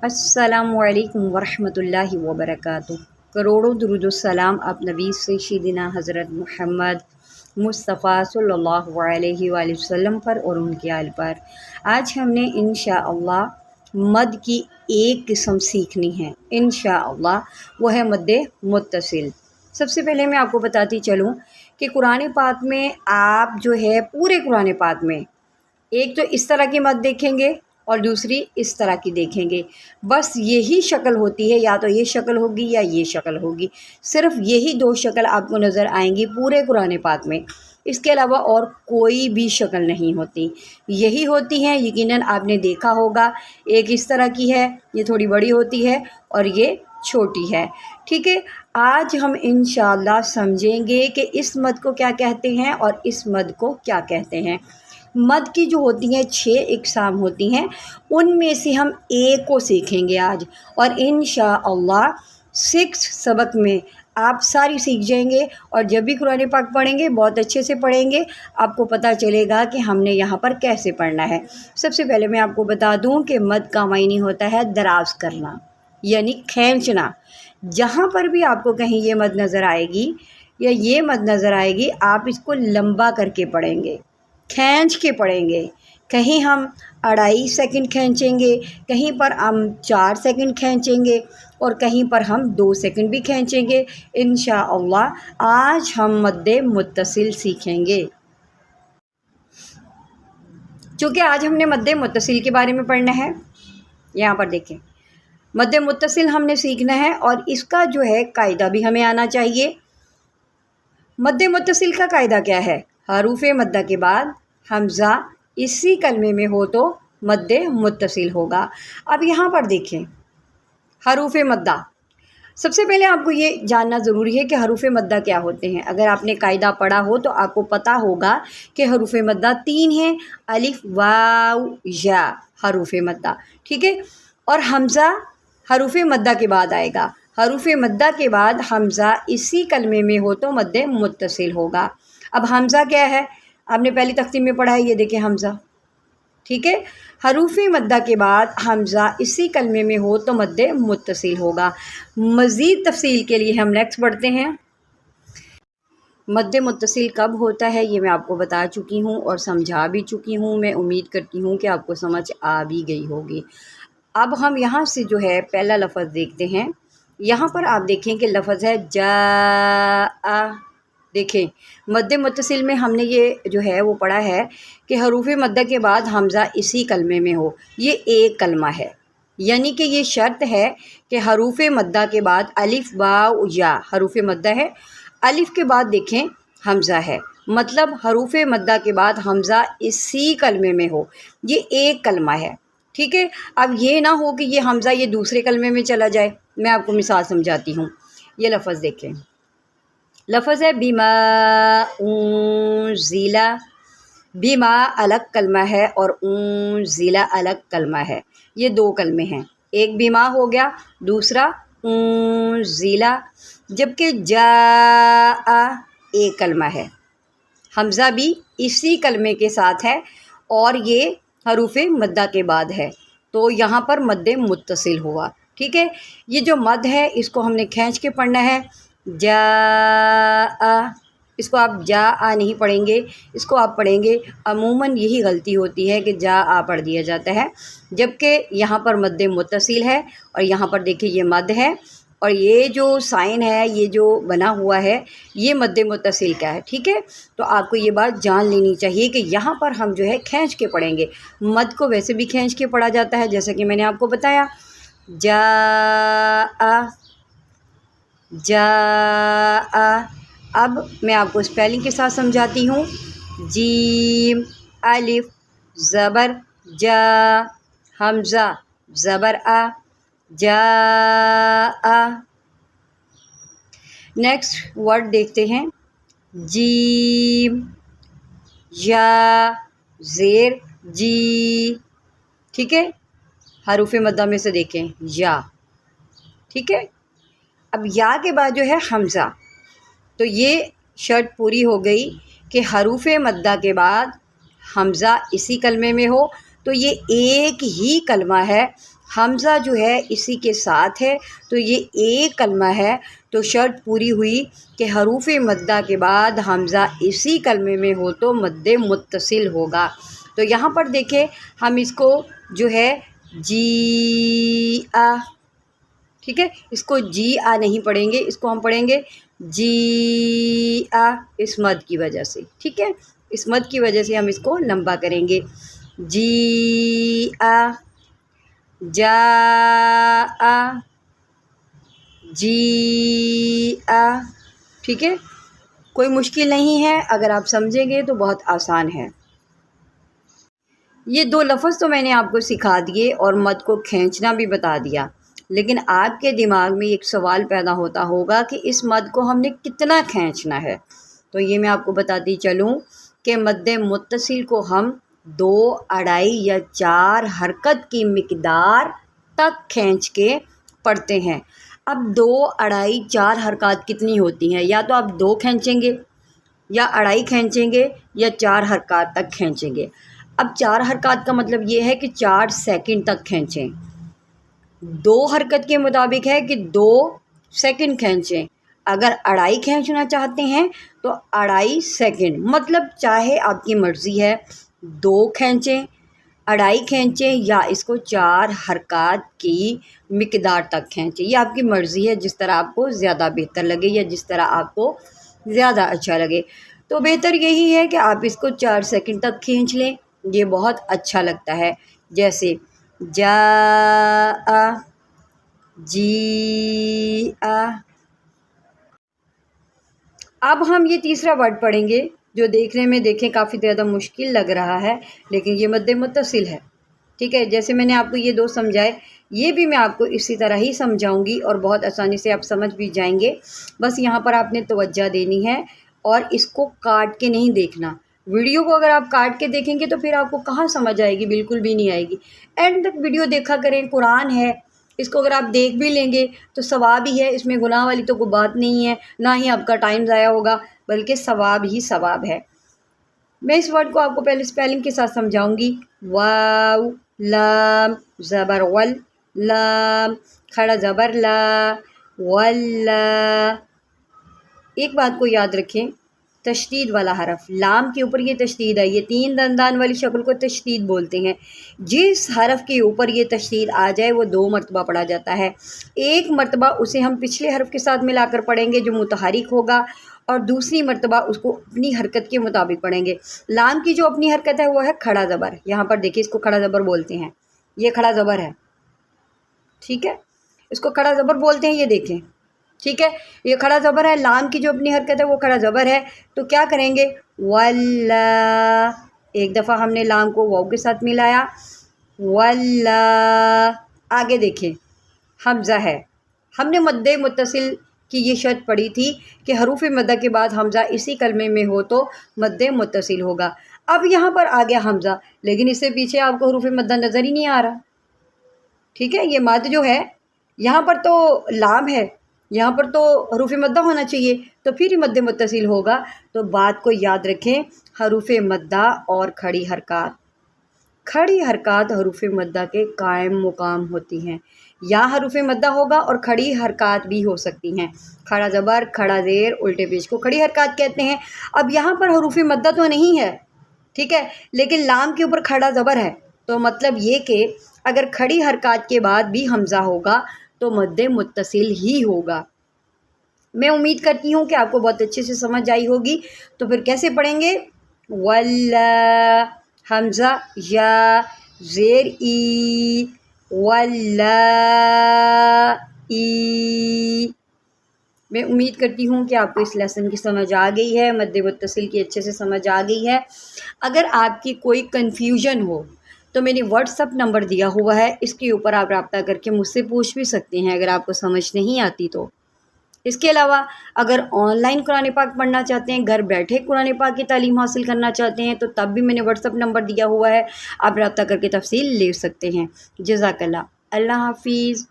अस्सलामु अलैकुम वरहमतुल्लाहि वबरकातुह। करोड़ों दुरूद व सलाम आप नबी सैयदना हज़रत मोहम्मद मुस्तफ़ा सल्लल्लाहु अलैहि वसल्लम पर और उनके आल पर। आज हमने इंशाअल्लाह मद की एक किस्म सीखनी है। इंशाअल्लाह वो है मद मुत्तसिल। सबसे पहले मैं आपको बताती चलूँ कि कुरान पाक में आप जो है पूरे कुरान पाक में एक तो इस तरह की मद देखेंगे और दूसरी इस तरह की देखेंगे। बस यही शक्ल होती है, या तो ये शक्ल होगी या ये शक्ल होगी। सिर्फ यही दो शक्ल आपको नज़र आएंगी पूरे कुरान पाक में। इसके अलावा और कोई भी शक्ल नहीं होती, यही होती हैं। यकीनन आपने देखा होगा, एक इस तरह की है, ये थोड़ी बड़ी होती है और ये छोटी है। ठीक है, आज हम इंशाअल्लाह समझेंगे कि इस मद को क्या कहते हैं और इस मद को क्या कहते हैं। मद की जो होती हैं 6 इक़साम होती हैं, उनमें से हम एक को सीखेंगे आज, और इंशाअल्लाह 6 सबक में आप सारी सीख जाएंगे। और जब भी कुरान पाक पढ़ेंगे बहुत अच्छे से पढ़ेंगे, आपको पता चलेगा कि हमने यहाँ पर कैसे पढ़ना है। सबसे पहले मैं आपको बता दूँ कि मद का मायने होता है दराज करना, यानी खींचना। जहाँ पर भी आपको कहीं ये मद नज़र आएगी या ये मद नज़र आएगी, आप इसको लंबा करके पढ़ेंगे, खींच के पढ़ेंगे। कहीं हम 2.5 सेकंड खींचेंगे, कहीं पर हम 4 सेकंड खींचेंगे और कहीं पर हम 2 सेकंड भी खींचेंगे। इंशाअल्लाह आज हम मद मुत्तसिल सीखेंगे। चूँकि आज हमने मद मुत्तसिल के बारे में पढ़ना है, यहाँ पर देखें मद मुत्तसिल हमने सीखना है और इसका जो है कायदा भी हमें आना चाहिए। मद मुत्तसिल का कायदा क्या है? हरूफ मद्दा के बाद हमज़ा इसी कलमे में हो तो मद मुत्तसिल होगा। अब यहाँ पर देखें हरूफ मद्दा, सबसे पहले आपको ये जानना ज़रूरी है कि हरूफ मद्दा क्या होते हैं। अगर आपने कायदा पढ़ा हो तो आपको पता होगा कि हरूफ मद्दा 3 हैं, अलिफ वाव या हरूफ मद्दा। ठीक है, और हमज़ा हरूफ मद्दा के बाद आएगा। हरूफ मद्दा के बाद हमज़ा इसी कलमे में हो तो मद मुत्तसिल होगा। अब हमज़ा क्या है? आपने पहली तख्तीम में पढ़ा है, ये देखें हमज़ा। ठीक है, हरूफ मद्दा के बाद हमज़ा इसी कलमे में हो तो मद मुत्तसिल होगा। मज़ीद तफसील के लिए हम नेक्स्ट बढ़ते हैं। मद मुत्तसिल कब होता है ये मैं आपको बता चुकी हूँ और समझा भी चुकी हूँ। मैं उम्मीद करती हूँ कि आपको समझ आ भी गई होगी। अब हम यहाँ से जो है पहला लफ्ज़ देखते हैं। यहाँ पर आप देखें कि लफ्ज़ है जा। देखें मद मुत्तसिल में हमने ये जो है वो पढ़ा है कि हरूफ मद्दा के बाद हमज़ा इसी कलमे में हो। ये एक कलमा है, यानी कि ये शर्त है कि हरूफ मद्दा के बाद अलिफ वाव या हरूफ मद्दा है, अलिफ के बाद देखें हमज़ा है, मतलब हरूफ मद्दा के बाद हमज़ा इसी कलमे में हो। ये एक कलमा है। ठीक है, अब ये ना हो कि ये हमज़ा ये दूसरे कलमे में चला जाए। मैं आपको मिसाल समझाती हूँ। ये लफ्ज़ देखें, लफ्ज़ है बिमा उनज़िला। बिमा अलग कलमा है और उनज़िला अलग कलमा है। ये 2 कलमे हैं, एक बिमा हो गया, दूसरा उनज़िला। जबकि जा एक कलमा है, हमज़ा भी इसी कलमे के साथ है और ये हरूफ मद्दा के बाद है, तो यहाँ पर मद मुत्तसिल हुआ। ठीक है, ये जो मद है इसको हमने खींच के पढ़ना है। जा आ, इसको आप जा आ नहीं पढ़ेंगे, इसको आप पढ़ेंगे। अमूमन यही गलती होती है कि जा आ पढ़ दिया जाता है, जबकि यहाँ पर मद मुत्तसिल है और यहाँ पर देखिए ये मद है और ये जो साइन है, ये जो बना हुआ है, ये मद मुत्तसिल का है। ठीक है, तो आपको ये बात जान लेनी चाहिए कि यहाँ पर हम जो है खींच के पढ़ेंगे। मद को वैसे भी खींच के पढ़ा जाता है, जैसा कि मैंने आपको बताया। जा आ, जा आ। अब मैं आपको स्पेलिंग के साथ समझाती हूँ। जीम अलिफ ज़बर जा, हमज़ा ज़बर आ, जा आ। नेक्स्ट वर्ड देखते हैं, जीम या ज़ेर जी। ठीक है, हरूफ मद्दा में से देखें या। ठीक है, अब या के बाद जो है हमज़ा, तो ये शर्त पूरी हो गई कि हरूफ मद्दा के बाद हमज़ा इसी कलमे में हो, तो ये एक ही कलमा है حمزہ جو ہے اسی کے ساتھ ہے، تو یہ ایک کلمہ ہے، تو شرط پوری ہوئی کہ حروف مدہ کے بعد حمزہ اسی کلمے میں ہو تو مد متصل ہوگا۔ تو یہاں پر دیکھیں ہم اس کو جو ہے جی آ، ٹھیک ہے، اس کو جی آ نہیں پڑھیں گے، اس کو ہم پڑھیں گے جی آ، اس مد کی وجہ سے، ٹھیک ہے، اس مد کی وجہ سے ہم اس کو لمبا کریں گے، جی آ، جا آ، جی آ، ٹھیک ہے، کوئی مشکل نہیں ہے، اگر آپ سمجھیں گے تو بہت آسان ہے۔ یہ دو لفظ تو میں نے آپ کو سکھا دیے اور مد کو کھینچنا بھی بتا دیا، لیکن آپ کے دماغ میں ایک سوال پیدا ہوتا ہوگا کہ اس مد کو ہم نے کتنا کھینچنا ہے، تو یہ میں آپ کو بتاتی چلوں کہ مد متصل کو ہم 2، 2.5 یا 4 حرکت کی مقدار تک کھینچ کے پڑھتے ہیں۔ اب 2، 2.5، 4 حرکات کتنی ہوتی ہیں؟ یا تو آپ 2 کھینچیں گے یا 2.5 کھینچیں گے یا 4 حرکات تک کھینچیں گے۔ اب 4 حرکات کا مطلب یہ ہے کہ 4 سیکنڈ تک کھینچیں، 2 حرکت کے مطابق ہے کہ 2 سیکنڈ کھینچیں، اگر 2.5 کھینچنا چاہتے ہیں تو 2.5 سیکنڈ، مطلب چاہے آپ کی مرضی ہے 2 کھینچیں، 2.5 کھینچیں یا اس کو 4 حرکات کی مقدار تک کھینچیں، یہ آپ کی مرضی ہے، جس طرح آپ کو زیادہ بہتر لگے یا جس طرح آپ کو زیادہ اچھا لگے۔ تو بہتر یہی ہے کہ آپ اس کو 4 سیکنڈ تک کھینچ لیں، یہ بہت اچھا لگتا ہے، جیسے جا آ، جی آ۔ اب ہم یہ تیسرا ورڈ پڑھیں گے جو دیکھنے میں دیکھیں کافی زیادہ مشکل لگ رہا ہے، لیکن یہ مد متصل ہے، ٹھیک ہے، جیسے میں نے آپ کو یہ 2 سمجھائے، یہ بھی میں آپ کو اسی طرح ہی سمجھاؤں گی اور بہت آسانی سے آپ سمجھ بھی جائیں گے۔ بس یہاں پر آپ نے توجہ دینی ہے اور اس کو کاٹ کے نہیں دیکھنا۔ ویڈیو کو اگر آپ کاٹ کے دیکھیں گے تو پھر آپ کو کہاں سمجھ آئے گی، بالکل بھی نہیں آئے گی۔ اینڈ تک ویڈیو دیکھا کریں، قرآن ہے، اس کو اگر آپ دیکھ بھی لیں گے تو ثواب ہی ہے، اس میں گناہ والی تو کوئی بات نہیں ہے، نہ ہی آپ کا ٹائم ضائع ہوگا، بلکہ ثواب ہی ثواب ہے۔ میں اس ورڈ کو آپ کو پہلے اسپیلنگ کے ساتھ سمجھاؤں گی۔ واو، لام، زبر ول، لام، کھڑا زبر لا، ولا۔ ایک بات کو یاد رکھیں، تشدید والا حرف، لام کے اوپر یہ تشدید ہے، یہ 3 دندان والی شکل کو تشدید بولتے ہیں۔ جس حرف کے اوپر یہ تشدید آ جائے وہ 2 مرتبہ پڑھا جاتا ہے، ایک مرتبہ اسے ہم پچھلے حرف کے ساتھ ملا کر پڑھیں گے جو متحرک ہوگا، اور دوسری مرتبہ اس کو اپنی حرکت کے مطابق پڑھیں گے۔ لام کی جو اپنی حرکت ہے وہ ہے کھڑا زبر، یہاں پر دیکھیں اس کو کھڑا زبر بولتے ہیں، یہ کھڑا زبر ہے، ٹھیک ہے، اس کو کھڑا زبر بولتے ہیں، یہ دیکھیں، ٹھیک ہے، یہ کھڑا زبر ہے، لام کی جو اپنی حرکت ہے وہ کھڑا زبر ہے، تو کیا کریں گے، ولا، ایک دفعہ ہم نے لام کو واو کے ساتھ ملایا، ولا، آگے دیکھیں حمزہ ہے، ہم نے مد متصل کی یہ شرط پڑھی تھی کہ حروف مدہ کے بعد حمزہ اسی کلمے میں ہو تو مد متصل ہوگا۔ اب یہاں پر آ گیا حمزہ، لیکن اس سے پیچھے آپ کو حروف مدہ نظر ہی نہیں آ رہا، ٹھیک ہے، یہ مد جو ہے یہاں پر تو لام ہے، یہاں پر تو حروف مدہ ہونا چاہیے، تو پھر ہی مد متصل ہوگا۔ تو بات کو یاد رکھیں، حروف مدہ اور کھڑی حرکات، کھڑی حرکات حروف مدہ کے قائم مقام ہوتی ہیں، یا حروف مدہ ہوگا اور کھڑی حرکات بھی ہو سکتی ہیں، کھڑا زبر، کھڑا زیر، الٹے پیش کو کھڑی حرکات کہتے ہیں۔ اب یہاں پر حروف مدہ تو نہیں ہے، ٹھیک ہے، لیکن لام کے اوپر کھڑا زبر ہے، تو مطلب یہ کہ اگر کھڑی حرکات کے بعد بھی حمزہ ہوگا تو مد متصل ہی ہوگا۔ میں امید کرتی ہوں کہ آپ کو بہت اچھے سے سمجھ آئی ہوگی۔ تو پھر کیسے پڑھیں گے، ولا، حمزہ یا، زیر ای، ولا ای۔ میں امید کرتی ہوں کہ آپ کو اس لیسن کی سمجھ آ گئی ہے، مد متصل کی اچھے سے سمجھ آ گئی ہے۔ اگر آپ کی کوئی کنفیوژن ہو تو میں نے واٹس اپ نمبر دیا ہوا ہے، اس کے اوپر آپ رابطہ کر کے مجھ سے پوچھ بھی سکتے ہیں اگر آپ کو سمجھ نہیں آتی تو۔ اس کے علاوہ اگر آن لائن قرآن پاک پڑھنا چاہتے ہیں، گھر بیٹھے قرآن پاک کی تعلیم حاصل کرنا چاہتے ہیں، تو تب بھی میں نے واٹس اپ نمبر دیا ہوا ہے، آپ رابطہ کر کے تفصیل لے سکتے ہیں۔ جزاک اللہ، اللہ حافظ۔